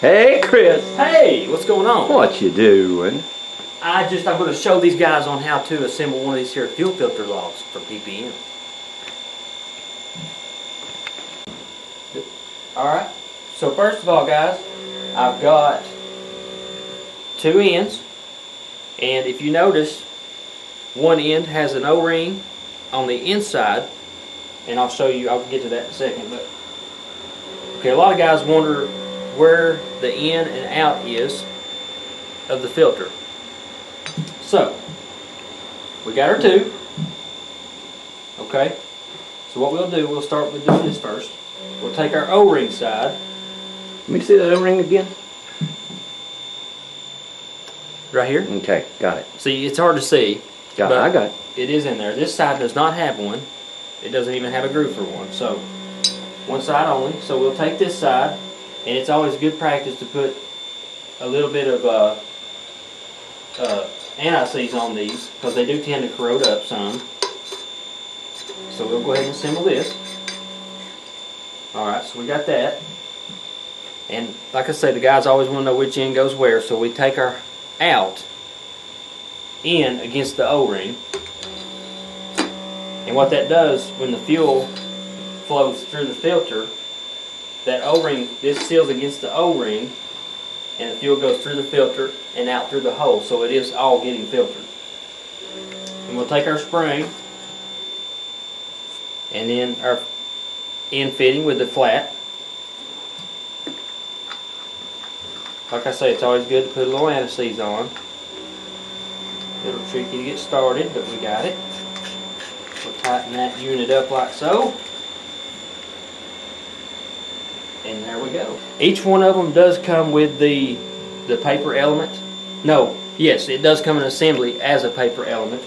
Hey, Chris. Hey, what's going on? What you doing? I'm going to show these guys on how to assemble one of these here fuel filter logs for PPM. Alright, so first of all guys, I've got two ends, and if you notice, one end has an O-ring on the inside, and I'll show you, I'll get to that in a second, but okay, a lot of guys wonder where the in and out is of the filter. So, we got our tube. Okay, so what we'll do, we'll start with doing this first. We'll take our O-ring side. Let me see that O-ring again. Right here. Okay, got it. See, it's hard to see. Got it. I got it. It is in there. This side does not have one. It doesn't even have a groove for one. So, one side only. So we'll take this side, and it's always good practice to put a little bit of anti-seize on these, because they do tend to corrode up some. So we'll go ahead and assemble this. Alright, so we got that. And like I said, the guys always want to know which end goes where, so we take our out in against the O-ring. And what that does, when the fuel flows through the filter, that O-ring, this seals against the O-ring, and the fuel goes through the filter and out through the hole, so it is all getting filtered. And we'll take our spring, and then our end fitting with the flat. Like I say, it's always good to put a little anti-seize on. A little tricky to get started, but we got it. We'll tighten that unit up like so. And there we go. Each one of them does come with the paper element. No, yes, it does come in assembly as a paper element.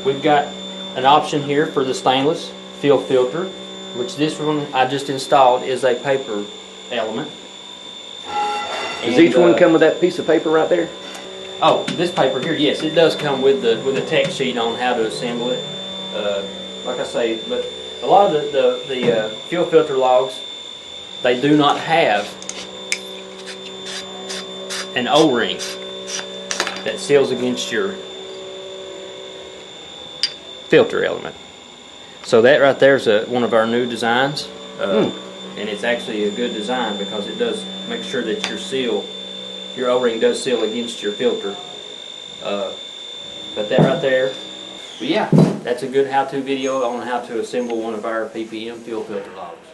We've got an option here for the stainless fuel filter, which this one I just installed is a paper element. Does each one come with that piece of paper right there? Oh, this paper here, yes, it does come with a text sheet on how to assemble it. Like I say, but a lot of the fuel filter logs, they do not have an O-ring that seals against your filter element. So that right there is one of our new designs, and it's actually a good design because it does make sure that your O-ring does seal against your filter. But that right there, but yeah, that's a good how-to video on how to assemble one of our PPM fuel filter logs.